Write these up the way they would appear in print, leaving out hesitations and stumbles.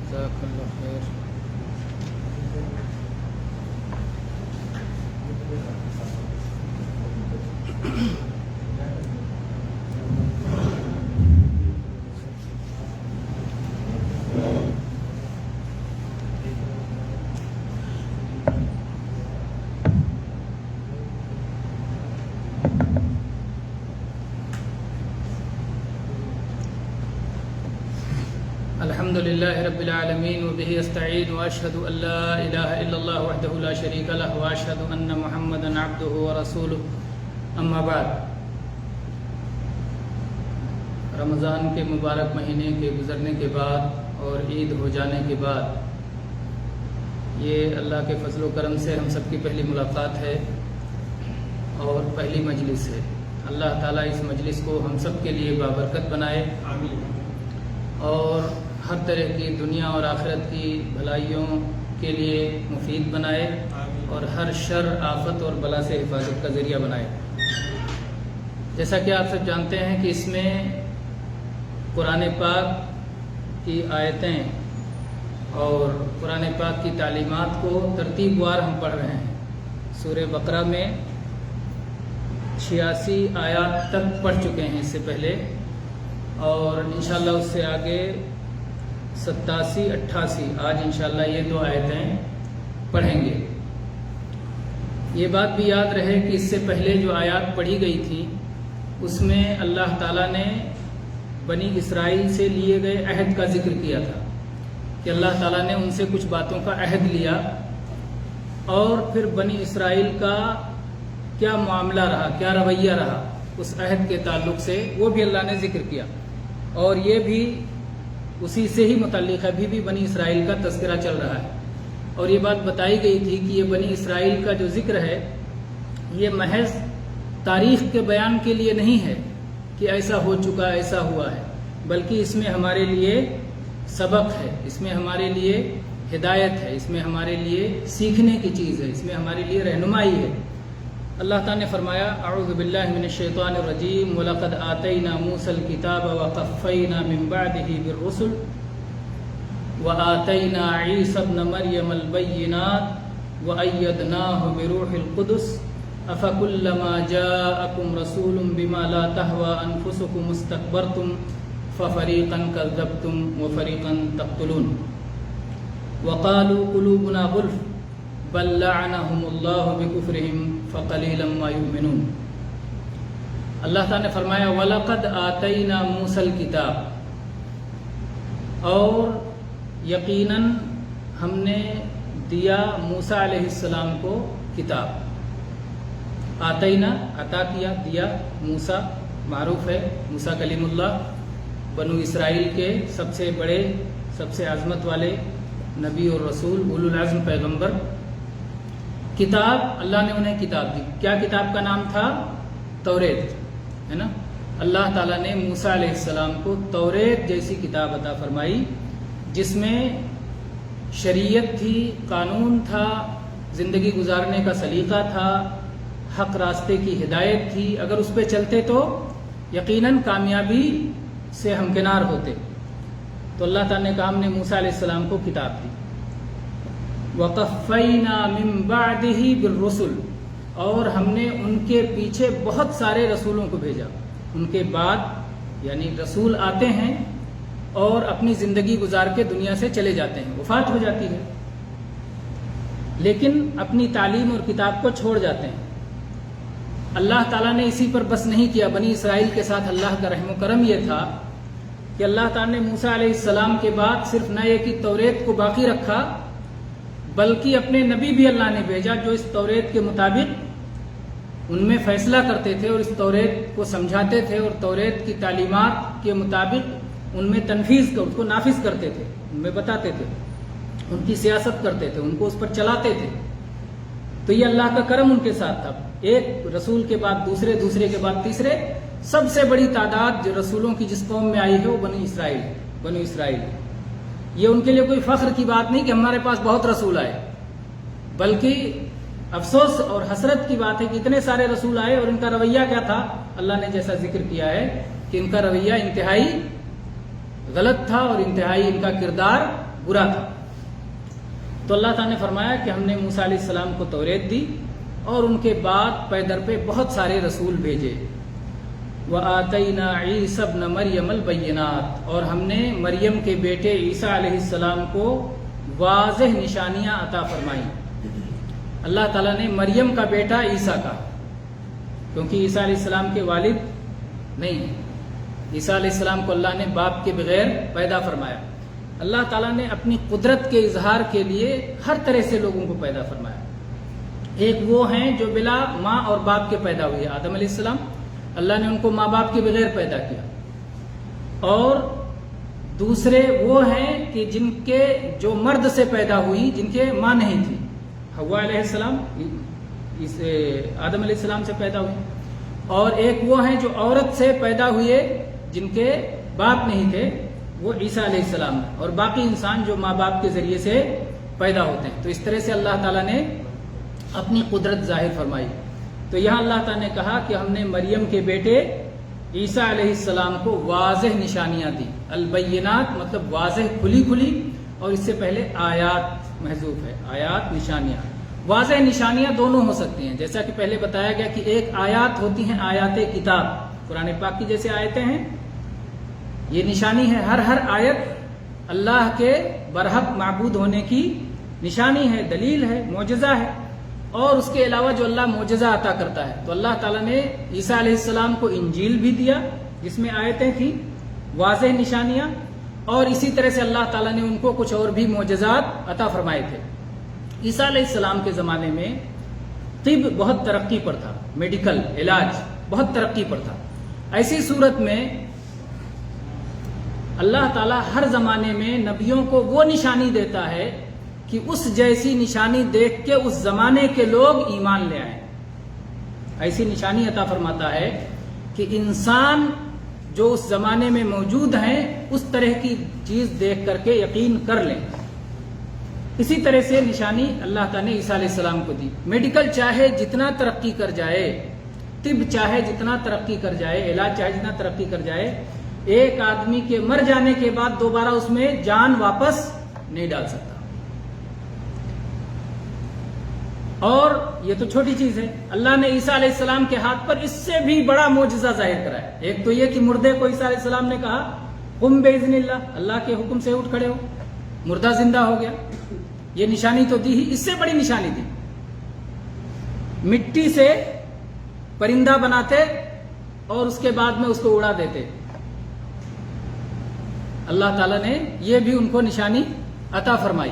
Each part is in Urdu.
جزاک اللہ خیر. الحمد للہ رب العالمین وبہ استعین واشہد ان لا الہ الا اللہ وحدہ لا شریک لہ واشہد ان محمدا عبدہ ورسولہ. اما بعد، رمضان کے مبارک مہینے کے گزرنے کے بعد اور عید ہو جانے کے بعد یہ اللہ کے فضل و کرم سے ہم سب کی پہلی ملاقات ہے اور پہلی مجلس ہے. اللہ تعالیٰ اس مجلس کو ہم سب کے لیے بابرکت بنائے اور ہر طرح کی دنیا اور آخرت کی بھلائیوں کے لیے مفید بنائے اور ہر شر، آفت اور بلا سے حفاظت کا ذریعہ بنائے. جیسا کہ آپ سب جانتے ہیں کہ اس میں قرآن پاک کی آیتیں اور قرآن پاک کی تعلیمات کو ترتیب وار ہم پڑھ رہے ہیں. سورہ بقرہ میں 86 آیات تک پڑھ چکے ہیں اس سے پہلے، اور انشاءاللہ اس سے آگے 87، 88 آج انشاءاللہ یہ 2 آیتیں پڑھیں گے. یہ بات بھی یاد رہے کہ اس سے پہلے جو آیات پڑھی گئی تھی اس میں اللہ تعالیٰ نے بنی اسرائیل سے لیے گئے عہد کا ذکر کیا تھا کہ اللہ تعالیٰ نے ان سے کچھ باتوں کا عہد لیا، اور پھر بنی اسرائیل کا کیا معاملہ رہا، کیا رویہ رہا اس عہد کے تعلق سے، وہ بھی اللہ نے ذکر کیا. اور یہ بھی اسی سے ہی متعلق ہے، ابھی بھی بنی اسرائیل کا تذکرہ چل رہا ہے. اور یہ بات بتائی گئی تھی کہ یہ بنی اسرائیل کا جو ذکر ہے یہ محض تاریخ کے بیان کے لیے نہیں ہے کہ ایسا ہو چکا، ایسا ہوا ہے، بلکہ اس میں ہمارے لیے سبق ہے، اس میں ہمارے لیے ہدایت ہے، اس میں ہمارے لیے سیکھنے کی چیز ہے، اس میں ہمارے لیے رہنمائی ہے. اللہ تعالیٰ نے فرمایا اعوذ باللہ من الشیطان الرجیم وَلَقَدْ آتَيْنَا مُوسَى الْكِتَابَ وَقَفَّيْنَا مِن بَعْدِهِ بِالرُّسُلِ وَآتَيْنَا عِيسَى ابْنَ مَرْيَمَ الْبَيِّنَاتِ وَأَيَّدْنَاهُ بِرُوحِ الْقُدُسِ أَفَكُلَّمَا جَاءَكُمْ رَسُولٌ بِمَا لَا تَهْوَىٰ أَنفُسُكُمُ اسْتَكْبَرْتُمْ فَفَرِيقًا كَذَّبْتُمْ وَفَرِيقًا تَقْتُلُونَ وَقَالُوا قُلُوبُنَا غُلْفٌ بل لعنهم اللہ بکفرہم فقلیلا ما یؤمنون. اللہ تعالیٰ نے فرمایا وَلَقَدْ آتَيْنَا مُوسَى الْكِتَابَ، اور یقیناً ہم نے دیا موسیٰ علیہ السلام کو کتاب. آتینا عطا کیا، دیا. موسیٰ معروف ہے، موسیٰ کلیم اللہ، بنو اسرائیل کے سب سے بڑے، سب سے عظمت والے نبی اور رسول، اولو العزم پیغمبر. کتاب، اللہ نے انہیں کتاب دی. کیا کتاب کا نام تھا؟ توریت، ہے نا. اللہ تعالیٰ نے موسیٰ علیہ السلام کو توریت جیسی کتاب عطا فرمائی جس میں شریعت تھی، قانون تھا، زندگی گزارنے کا سلیقہ تھا، حق راستے کی ہدایت تھی. اگر اس پہ چلتے تو یقیناً کامیابی سے ہمکنار ہوتے. تو اللہ تعالیٰ نے کہا ہم نے موسیٰ علیہ السلام کو کتاب دی. وَقَفَّيْنَا مِن بَعْدِهِ بِالرُّسُلِ، اور ہم نے ان کے پیچھے بہت سارے رسولوں کو بھیجا. ان کے بعد یعنی رسول آتے ہیں اور اپنی زندگی گزار کے دنیا سے چلے جاتے ہیں، وفات ہو جاتی ہے، لیکن اپنی تعلیم اور کتاب کو چھوڑ جاتے ہیں. اللہ تعالیٰ نے اسی پر بس نہیں کیا. بنی اسرائیل کے ساتھ اللہ کا رحم و کرم یہ تھا کہ اللہ تعالیٰ نے موسیٰ علیہ السلام کے بعد صرف نہ یہ کہ توریت کو باقی رکھا، بلکہ اپنے نبی بھی اللہ نے بھیجا جو اس توریت کے مطابق ان میں فیصلہ کرتے تھے اور اس توریت کو سمجھاتے تھے اور توریت کی تعلیمات کے مطابق ان میں تنفیذ کر اس کو نافذ کرتے تھے، ان میں بتاتے تھے، ان کی سیاست کرتے تھے، ان کو اس پر چلاتے تھے. تو یہ اللہ کا کرم ان کے ساتھ تھا. ایک رسول کے بعد دوسرے، دوسرے کے بعد تیسرے. سب سے بڑی تعداد جو رسولوں کی جس قوم میں آئی ہے وہ بنی اسرائیل. یہ ان کے لیے کوئی فخر کی بات نہیں کہ ہمارے پاس بہت رسول آئے، بلکہ افسوس اور حسرت کی بات ہے کہ اتنے سارے رسول آئے اور ان کا رویہ کیا تھا. اللہ نے جیسا ذکر کیا ہے کہ ان کا رویہ انتہائی غلط تھا اور انتہائی ان کا کردار برا تھا. تو اللہ تعالیٰ نے فرمایا کہ ہم نے موسیٰ علیہ السلام کو توریت دی اور ان کے بعد پے در پہ بہت سارے رسول بھیجے. وَآتَيْنَا عِيسَى ابْنَ مَرْيَمَ الْبَيِّنَاتِ، اور ہم نے مریم کے بیٹے عیسیٰ علیہ السلام کو واضح نشانیاں عطا فرمائیں. اللہ تعالیٰ نے مریم کا بیٹا عیسیٰ کا، کیونکہ عیسیٰ علیہ السلام کے والد نہیں ہیں. عیسیٰ علیہ السلام کو اللہ نے باپ کے بغیر پیدا فرمایا. اللہ تعالیٰ نے اپنی قدرت کے اظہار کے لیے ہر طرح سے لوگوں کو پیدا فرمایا. ایک وہ ہیں جو بلا ماں اور باپ کے پیدا ہوئے، آدم علیہ السلام، اللہ نے ان کو ماں باپ کے بغیر پیدا کیا. اور دوسرے وہ ہیں کہ جن کے جو مرد سے پیدا ہوئی، جن کے ماں نہیں تھی، حوا علیہ السلام آدم علیہ السلام سے پیدا ہوئی. اور ایک وہ ہیں جو عورت سے پیدا ہوئے جن کے باپ نہیں تھے، وہ عیسیٰ علیہ السلام. اور باقی انسان جو ماں باپ کے ذریعے سے پیدا ہوتے ہیں. تو اس طرح سے اللہ تعالیٰ نے اپنی قدرت ظاہر فرمائی. تو یہاں اللہ تعالیٰ نے کہا کہ ہم نے مریم کے بیٹے عیسیٰ علیہ السلام کو واضح نشانیاں دی. البینات مطلب واضح، کھلی کھلی، اور اس سے پہلے آیات محذوف ہے، آیات نشانیاں. واضح نشانیاں دونوں ہو سکتی ہیں، جیسا کہ پہلے بتایا گیا کہ ایک آیات ہوتی ہیں، آیات کتاب، قرآن پاک کی جیسے آیتیں ہیں، یہ نشانی ہے. ہر آیت اللہ کے برحق معبود ہونے کی نشانی ہے، دلیل ہے، معجزہ ہے. اور اس کے علاوہ جو اللہ معجزہ عطا کرتا ہے، تو اللہ تعالیٰ نے عیسیٰ علیہ السلام کو انجیل بھی دیا جس میں آیتیں تھیں، واضح نشانیاں. اور اسی طرح سے اللہ تعالیٰ نے ان کو کچھ اور بھی معجزات عطا فرمائے تھے. عیسیٰ علیہ السلام کے زمانے میں طب بہت ترقی پر تھا، میڈیکل علاج بہت ترقی پر تھا. ایسی صورت میں اللہ تعالیٰ ہر زمانے میں نبیوں کو وہ نشانی دیتا ہے کہ اس جیسی نشانی دیکھ کے اس زمانے کے لوگ ایمان لے آئیں. ایسی نشانی عطا فرماتا ہے کہ انسان جو اس زمانے میں موجود ہیں اس طرح کی چیز دیکھ کر کے یقین کر لیں. اسی طرح سے نشانی اللہ تعالیٰ نے عیسیٰ علیہ السلام کو دی. میڈیکل چاہے جتنا ترقی کر جائے، طب چاہے جتنا ترقی کر جائے، علاج چاہے جتنا ترقی کر جائے، ایک آدمی کے مر جانے کے بعد دوبارہ اس میں جان واپس نہیں ڈال سکتا. اور یہ تو چھوٹی چیز ہے، اللہ نے عیسیٰ علیہ السلام کے ہاتھ پر اس سے بھی بڑا معجزہ ظاہر کرا ہے. ایک تو یہ کہ مردے کو عیسیٰ علیہ السلام نے کہا قم باذن اللہ کے حکم سے اٹھ کھڑے ہو، مردہ زندہ ہو گیا. یہ نشانی تو دی ہی، اس سے بڑی نشانی دی. مٹی سے پرندہ بناتے اور اس کے بعد میں اس کو اڑا دیتے. اللہ تعالیٰ نے یہ بھی ان کو نشانی عطا فرمائی.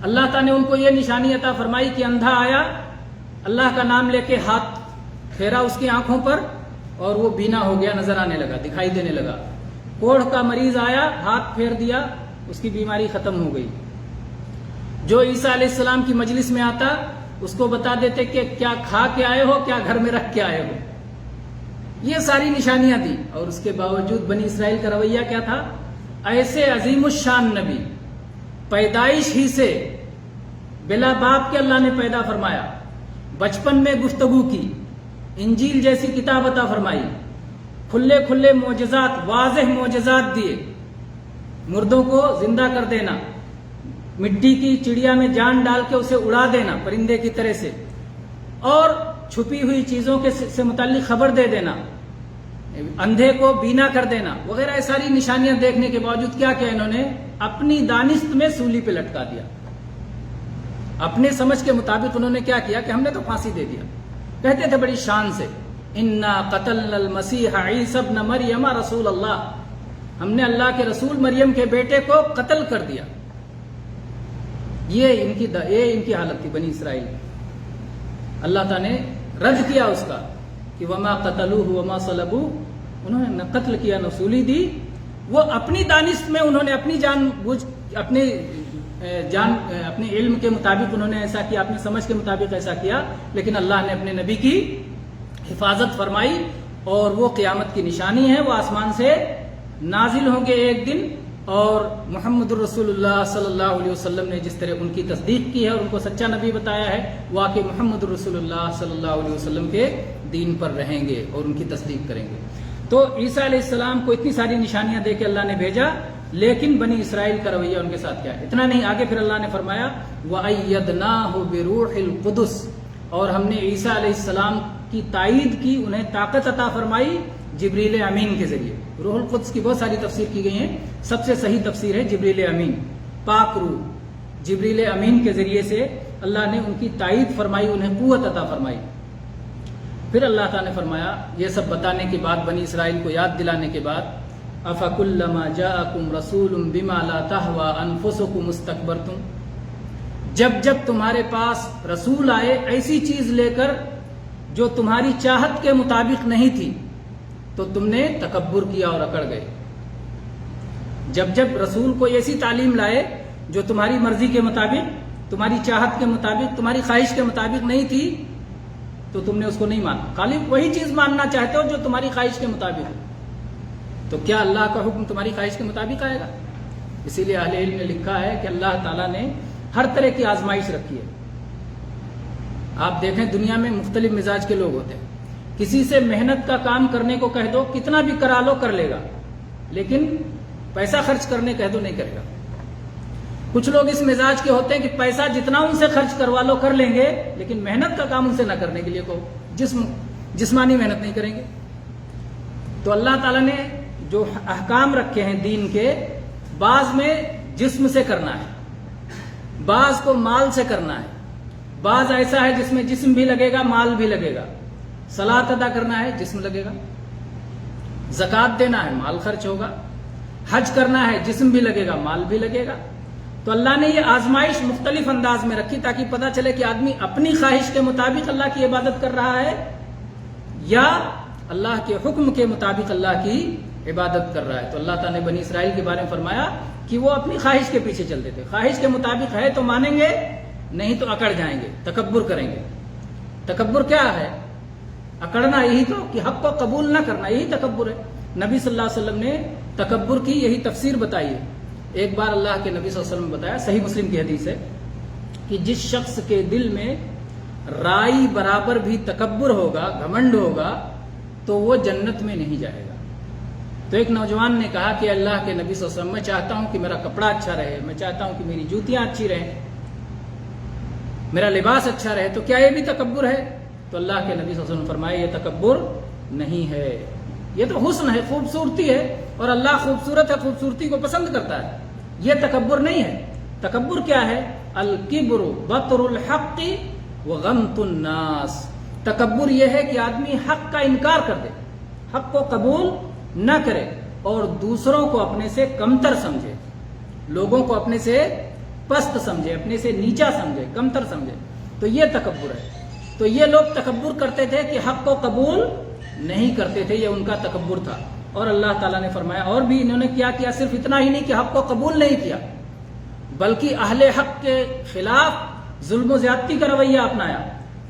اللہ تعالیٰ نے ان کو یہ نشانی عطا فرمائی کہ اندھا آیا، اللہ کا نام لے کے ہاتھ پھیرا اس کی آنکھوں پر اور وہ بینا ہو گیا، نظر آنے لگا، دکھائی دینے لگا. کوڑھ کا مریض آیا، ہاتھ پھیر دیا، اس کی بیماری ختم ہو گئی. جو عیسیٰ علیہ السلام کی مجلس میں آتا اس کو بتا دیتے کہ کیا کھا کے آئے ہو، کیا گھر میں رکھ کے آئے ہو. یہ ساری نشانیاں دی. اور اس کے باوجود بنی اسرائیل کا رویہ کیا تھا؟ ایسے عظیم الشان نبی، پیدائش ہی سے بلا باپ کے اللہ نے پیدا فرمایا، بچپن میں گفتگو کی، انجیل جیسی کتاب عطا فرمائی، کھلے کھلے معجزات، واضح معجزات دیے، مردوں کو زندہ کر دینا، مٹی کی چڑیا میں جان ڈال کے اسے اڑا دینا پرندے کی طرح سے، اور چھپی ہوئی چیزوں کے سے متعلق خبر دے دینا، اندھے کو بینا کر دینا وغیرہ. ساری نشانیاں دیکھنے کے باوجود کیا کیا انہوں نے؟ اپنی دانست میں سولی پہ لٹکا دیا. اپنے سمجھ کے مطابق انہوں نے کیا کیا کہ ہم نے تو پھانسی دے دیا. کہتے تھے بڑی شان سے، انا قتلنا المسیح عیسی ابن مریم رسول اللہ، ہم نے اللہ کے رسول مریم کے بیٹے کو قتل کر دیا. یہ ان کی حالت تھی بنی اسرائیل. اللہ تعالیٰ نے رد کیا اس کا کہ وما قتلوہ وما صلبوہ، انہوں نے نہ قتل کیا نہ سولی دی. وہ اپنی دانست میں انہوں نے اپنی اپنے علم کے مطابق انہوں نے ایسا کیا، اپنی سمجھ کے مطابق ایسا کیا، لیکن اللہ نے اپنے نبی کی حفاظت فرمائی. اور وہ قیامت کی نشانی ہے، وہ آسمان سے نازل ہوں گے ایک دن. اور محمد الرسول اللہ صلی اللہ علیہ وسلم نے جس طرح ان کی تصدیق کی ہے اور ان کو سچا نبی بتایا ہے، واقعی محمد الرسول اللہ صلی اللہ علیہ وسلم کے دین پر رہیں گے اور ان کی تصدیق کریں گے. تو عیسیٰ علیہ السلام کو اتنی ساری نشانیاں دے کے اللہ نے بھیجا لیکن بنی اسرائیل کا رویہ ان کے ساتھ کیا ہے؟ اتنا نہیں، آگے پھر اللہ نے فرمایا وَأَيَّدْنَاهُ بِرُوحِ الْقُدُسِ، اور ہم نے عیسیٰ علیہ السلام کی تائید کی، انہیں طاقت عطا فرمائی جبریل امین کے ذریعے۔ روح القدس کی بہت ساری تفسیر کی گئی ہیں، سب سے صحیح تفسیر ہے جبریل امین، پاک روح، جبریل امین کے ذریعے سے اللہ نے ان کی تائید فرمائی، انہیں قوت عطا فرمائی۔ پھر اللہ تعالیٰ نے فرمایا یہ سب بتانے کے بعد، بنی اسرائیل کو یاد دلانے کے بعد، أَفَكُلَّمَا جَاءَكُمْ رَسُولٌ بِمَا لَا تَهْوَىٰ أَنفُسُكُمُ اسْتَكْبَرْتُمْ، جب تمہارے پاس رسول آئے ایسی چیز لے کر جو تمہاری چاہت کے مطابق نہیں تھی تو تم نے تکبر کیا اور اکڑ گئے۔ جب رسول کو ایسی تعلیم لائے جو تمہاری مرضی کے مطابق، تمہاری چاہت کے مطابق، تمہاری خواہش کے مطابق نہیں تھی تو تم نے اس کو نہیں مانا، خالی وہی چیز ماننا چاہتے ہو جو تمہاری خواہش کے مطابق ہے، تو کیا اللہ کا حکم تمہاری خواہش کے مطابق آئے گا؟ اسی لیے اہل علم نے لکھا ہے کہ اللہ تعالیٰ نے ہر طرح کی آزمائش رکھی ہے۔ آپ دیکھیں دنیا میں مختلف مزاج کے لوگ ہوتے ہیں، کسی سے محنت کا کام کرنے کو کہہ دو، کتنا بھی کرا لو کر لے گا، لیکن پیسہ خرچ کرنے کہہ دو نہیں کرے گا۔ کچھ لوگ اس مزاج کے ہوتے ہیں کہ پیسہ جتنا ان سے خرچ کروا لو کر لیں گے، لیکن محنت کا کام ان سے نہ کرنے کے لیے کہو، جسمانی محنت نہیں کریں گے۔ تو اللہ تعالیٰ نے جو احکام رکھے ہیں دین کے، بعض میں جسم سے کرنا ہے، بعض کو مال سے کرنا ہے، بعض ایسا ہے جس میں جسم بھی لگے گا مال بھی لگے گا۔ صلاۃ ادا کرنا ہے جسم لگے گا، زکوٰۃ دینا ہے مال خرچ ہوگا، حج کرنا ہے جسم بھی لگے گا مال بھی لگے گا۔ تو اللہ نے یہ آزمائش مختلف انداز میں رکھی تاکہ پتہ چلے کہ آدمی اپنی خواہش کے مطابق اللہ کی عبادت کر رہا ہے یا اللہ کے حکم کے مطابق اللہ کی عبادت کر رہا ہے۔ تو اللہ تعالیٰ نے بنی اسرائیل کے بارے میں فرمایا کہ وہ اپنی خواہش کے پیچھے چلتے تھے، خواہش کے مطابق ہے تو مانیں گے، نہیں تو اکڑ جائیں گے، تکبر کریں گے۔ تکبر کیا ہے؟ اکڑنا، یہی تو کہ حق کو قبول نہ کرنا، یہی تکبر ہے۔ نبی صلی اللہ علیہ وسلم نے تکبر کی یہی تفسیر بتائی ہے۔ ایک بار اللہ کے نبی صلی اللہ علیہ وسلم نے بتایا، صحیح مسلم کی حدیث ہے، کہ جس شخص کے دل میں رائی برابر بھی تکبر ہوگا، گھمنڈ ہوگا، تو وہ جنت میں نہیں جائے گا۔ تو ایک نوجوان نے کہا کہ اللہ کے نبی صلی اللہ علیہ وسلم، میں چاہتا ہوں کہ میرا کپڑا اچھا رہے، میں چاہتا ہوں کہ میری جوتیاں اچھی رہیں، میرا لباس اچھا رہے، تو کیا یہ بھی تکبر ہے؟ تو اللہ کے نبی صلی اللہ علیہ وسلم فرمائے یہ تکبر نہیں ہے، یہ تو حسن ہے، خوبصورتی ہے، اور اللہ خوبصورت ہے، خوبصورتی کو پسند کرتا ہے، یہ تکبر نہیں ہے۔ تکبر کیا ہے؟ الکبر بطر الحق وغمط الناس، تکبر یہ ہے کہ آدمی حق کا انکار کر دے، حق کو قبول نہ کرے اور دوسروں کو اپنے سے کمتر سمجھے، لوگوں کو اپنے سے پست سمجھے، اپنے سے نیچا سمجھے، کمتر سمجھے، تو یہ تکبر ہے۔ تو یہ لوگ تکبر کرتے تھے کہ حق کو قبول نہیں کرتے تھے، یہ ان کا تکبر تھا۔ اور اللہ تعالیٰ نے فرمایا اور بھی انہوں نے کیا کیا، صرف اتنا ہی نہیں کہ حق کو قبول نہیں کیا، بلکہ اہل حق کے خلاف ظلم و زیادتی کا رویہ اپنایا۔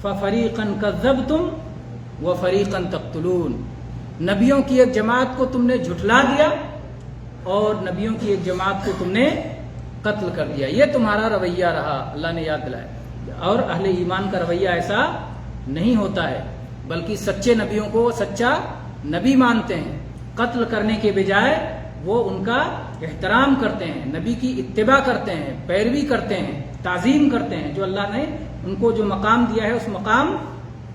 فَفَرِيقًا كَذَّبْتُمْ وَفَرِيقًا تَقْتُلُونَ، نبیوں کی ایک جماعت کو تم نے جھٹلا دیا اور نبیوں کی ایک جماعت کو تم نے قتل کر دیا، یہ تمہارا رویہ رہا، اللہ نے یاد دلایا۔ اور اہل ایمان کا رویہ ایسا نہیں ہوتا ہے، بلکہ سچے نبیوں کو سچا نبی مانتے ہیں، قتل کرنے کے بجائے وہ ان کا احترام کرتے ہیں، نبی کی اتباع کرتے ہیں، پیروی کرتے ہیں، تعظیم کرتے ہیں، جو اللہ نے ان کو جو مقام دیا ہے اس مقام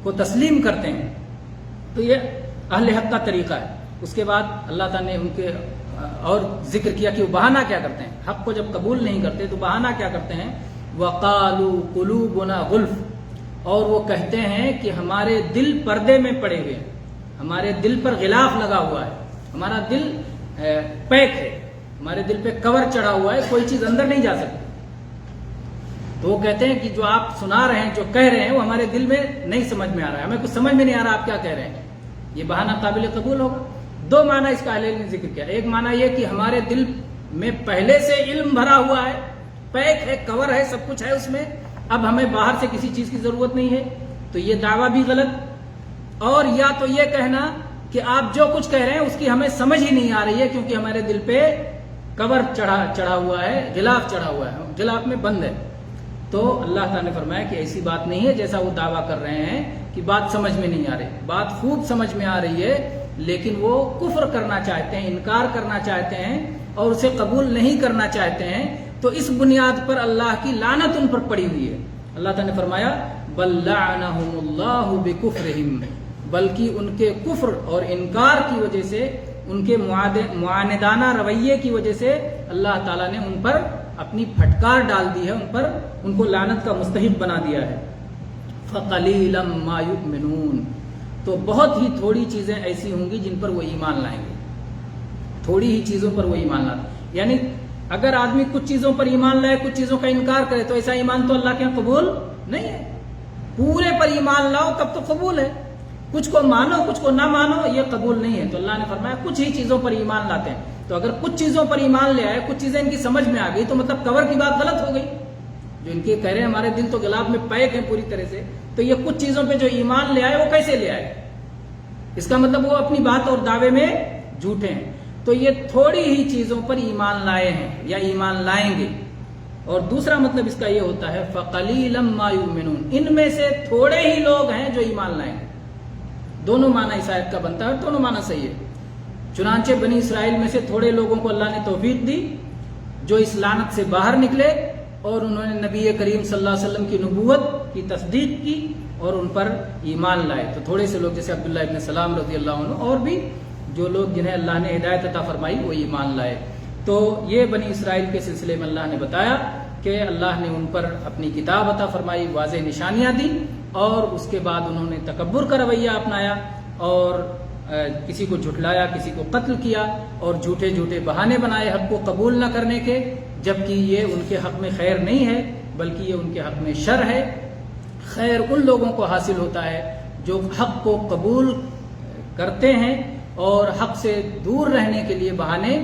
کو تسلیم کرتے ہیں۔ تو یہ اہل حق کا طریقہ ہے۔ اس کے بعد اللہ تعالیٰ نے ان کے اور ذکر کیا کہ وہ بہانہ کیا کرتے ہیں، حق کو جب قبول نہیں کرتے تو بہانہ کیا کرتے ہیں، وَقَالُوا قُلُوبُنَا غُلْفٌ، اور وہ کہتے ہیں کہ ہمارے دل پردے میں پڑے ہوئے ہیں، ہمارے دل پر غلاف لگا ہوا ہے، ہمارا دل پیک ہے، ہمارے دل پہ کور چڑھا ہوا ہے، کوئی چیز اندر نہیں جا سکتی۔ تو وہ کہتے ہیں کہ جو آپ سنا رہے ہیں، جو کہہ رہے ہیں، وہ ہمارے دل میں نہیں سمجھ میں آ رہا ہے، ہمیں کچھ سمجھ میں نہیں آ رہا آپ کیا کہہ رہے ہیں۔ یہ بہانہ قابل قبول ہوگا؟ دو معنی اس کا اہل علم نے ذکر کیا۔ ایک معنی یہ کہ ہمارے دل میں پہلے سے علم بھرا ہوا ہے، پیک ہے، کور ہے، سب کچھ ہے اس میں، اب ہمیں باہر سے کسی چیز کی ضرورت نہیں ہے، تو یہ دعویٰ بھی غلط۔ اور یا تو یہ کہنا کہ آپ جو کچھ کہہ رہے ہیں اس کی ہمیں سمجھ ہی نہیں آ رہی ہے، کیونکہ ہمارے دل پہ کور چڑھا ہوا ہے، غلاف چڑھا ہوا ہے، غلاف میں بند ہے۔ تو اللہ تعالیٰ نے فرمایا کہ ایسی بات نہیں ہے جیسا وہ دعویٰ کر رہے ہیں کہ بات سمجھ میں نہیں آ رہی، بات خوب سمجھ میں آ رہی ہے، لیکن وہ کفر کرنا چاہتے ہیں، انکار کرنا چاہتے ہیں اور اسے قبول نہیں کرنا چاہتے ہیں تو اس بنیاد پر اللہ کی لعنت ان پر پڑی ہوئی ہے. اللہ تعالیٰ نے فرمایا بل لعنہم اللہ بکفرہم، بلکہ ان کے کفر اور انکار کی وجہ سے، ان کے معاندانہ رویے کی وجہ سے اللہ تعالیٰ نے ان پر اپنی پھٹکار ڈال دی ہے، ان کو لعنت کا مستحق بنا دیا ہے. فقلیلا ما یؤمنون، تو بہت ہی تھوڑی چیزیں ایسی ہوں گی جن پر وہ ایمان لائیں گے، تھوڑی ہی چیزوں پر وہ ایمان لاتے. یعنی اگر آدمی کچھ چیزوں پر ایمان لائے، کچھ چیزوں کا انکار کرے تو ایسا ایمان تو اللہ کے یہاں قبول نہیں ہے. پورے پر ایمان لاؤ تب تو قبول ہے، کچھ کو مانو کچھ کو نہ مانو یہ قبول نہیں ہے. تو اللہ نے فرمایا کچھ ہی چیزوں پر ایمان لاتے ہیں. تو اگر کچھ چیزوں پر ایمان لے آئے، کچھ چیزیں ان کی سمجھ میں آ گئی تو مطلب کور کی بات غلط ہو گئی. جو ان کے کہہ رہے ہیں ہمارے دل تو گلاب میں پیک ہیں پوری طرح سے، تو یہ کچھ چیزوں پہ جو ایمان لے آئے وہ کیسے لے آئے؟ اس کا مطلب وہ اپنی بات اور دعوے میں جھوٹے ہیں. تو یہ تھوڑی ہی چیزوں پر ایمان لائے ہیں یا ایمان لائیں گے. اور دوسرا مطلب اس کا یہ ہوتا ہے فقلیلا ما یؤمنون، ان میں سے تھوڑے ہی لوگ ہیں جو ایمان لائیں گے. دونوں معنی اس آیت کا بنتا ہے، دونوں معنی صحیح ہے. چنانچہ بنی اسرائیل میں سے تھوڑے لوگوں کو اللہ نے توفیق دی جو اس لعنت سے باہر نکلے اور انہوں نے نبی کریم صلی اللہ علیہ وسلم کی نبوت کی تصدیق کی اور ان پر ایمان لائے. تو تھوڑے سے لوگ جیسے عبداللہ ابن سلام رضی اللہ عنہ اور بھی جو لوگ جنہیں اللہ نے ہدایت عطا فرمائی وہ ایمان لائے. تو یہ بنی اسرائیل کے سلسلے میں اللہ نے بتایا کہ اللہ نے ان پر اپنی کتاب عطا فرمائی، واضح نشانیاں دی، اور اس کے بعد انہوں نے تکبر کا رویہ اپنایا اور کسی کو جھٹلایا، کسی کو قتل کیا اور جھوٹے جھوٹے بہانے بنائے حق کو قبول نہ کرنے کے، جبکہ یہ ان کے حق میں خیر نہیں ہے بلکہ یہ ان کے حق میں شر ہے. خیر ان لوگوں کو حاصل ہوتا ہے جو حق کو قبول کرتے ہیں اور حق سے دور رہنے کے لیے بہانے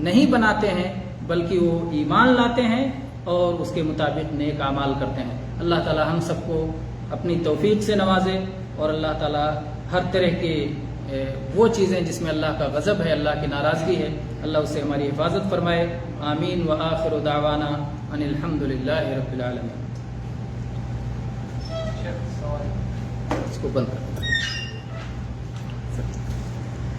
نہیں بناتے ہیں بلکہ وہ ایمان لاتے ہیں اور اس کے مطابق نیک اعمال کرتے ہیں. اللہ تعالی ہم سب کو اپنی توفیق سے نوازے اور اللہ تعالی ہر طرح کے وہ چیزیں جس میں اللہ کا غضب ہے، اللہ کی ناراضگی ہے، اللہ اس سے ہماری حفاظت فرمائے. آمین. وآخر دعوانا ان الحمد للہ رب العالمین. اس کو بند کر